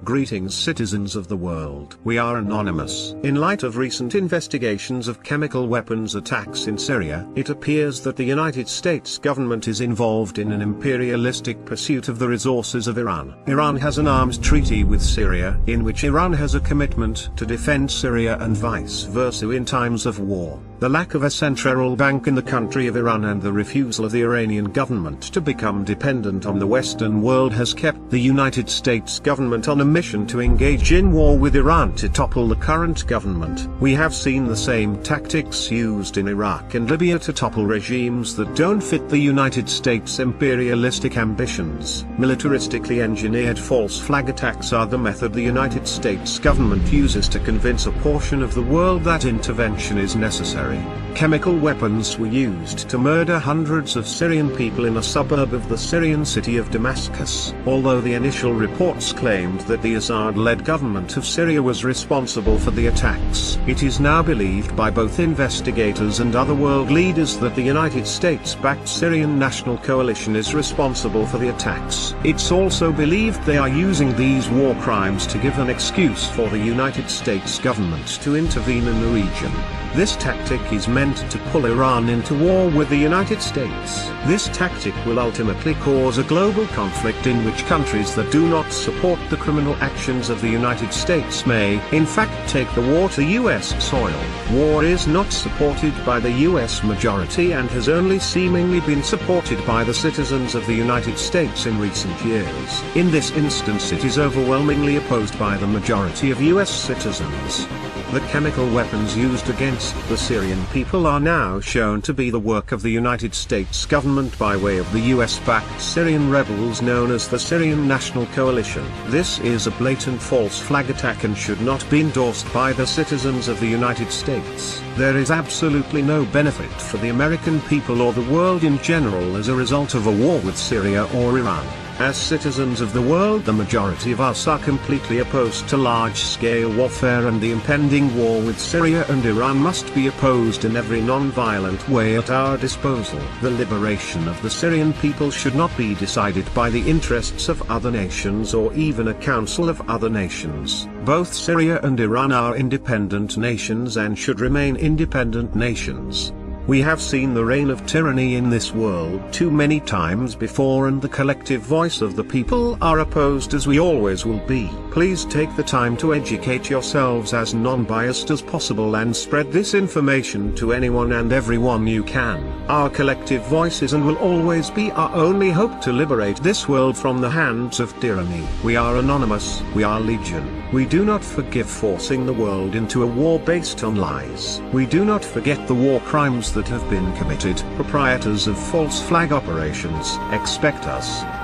Greetings citizens of the world. We are anonymous. In light of recent investigations of chemical weapons attacks in Syria, it appears that the United States government is involved in an imperialistic pursuit of the resources of Iran. Iran has an arms treaty with Syria, in which Iran has a commitment to defend Syria and vice versa in times of war. The lack of a central bank in the country of Iran and the refusal of the Iranian government to become dependent on the Western world has kept the United States government on a mission to engage in war with Iran to topple the current government. We have seen the same tactics used in Iraq and Libya to topple regimes that don't fit the United States' imperialistic ambitions. Militaristically engineered false flag attacks are the method the United States government uses to convince a portion of the world that intervention is necessary. Chemical weapons were used to murder hundreds of Syrian people in a suburb of the Syrian city of Damascus. Although the initial reports claimed that the Assad-led government of Syria was responsible for the attacks, it is now believed by both investigators and other world leaders that the United States-backed Syrian National Coalition is responsible for the attacks. It's also believed they are using these war crimes to give an excuse for the United States government to intervene in the region. This tactic is meant to pull Iran into war with the United States. This tactic will ultimately cause a global conflict in which countries that do not support the criminal actions of the United States may, in fact, take the war to U.S. soil. War is not supported by the U.S. majority and has only seemingly been supported by the citizens of the United States in recent years. In this instance, it is overwhelmingly opposed by the majority of U.S. citizens. The chemical weapons used against the Syrian people are now shown to be the work of the United States government by way of the US-backed Syrian rebels known as the Syrian National Coalition. This is a blatant false flag attack and should not be endorsed by the citizens of the United States. There is absolutely no benefit for the American people or the world in general as a result of a war with Syria or Iran. As citizens of the world, the majority of us are completely opposed to large-scale warfare, and the impending war with Syria and Iran must be opposed in every non-violent way at our disposal. The liberation of the Syrian people should not be decided by the interests of other nations or even a council of other nations. Both Syria and Iran are independent nations and should remain independent nations. We have seen the reign of tyranny in this world too many times before, and the collective voice of the people are opposed as we always will be. Please take the time to educate yourselves as non-biased as possible and spread this information to anyone and everyone you can. Our collective voice is and will always be our only hope to liberate this world from the hands of tyranny. We are anonymous, we are legion. We do not forgive forcing the world into a war based on lies. We do not forget the war crimes that have been committed. Proprietors of false flag operations, expect us.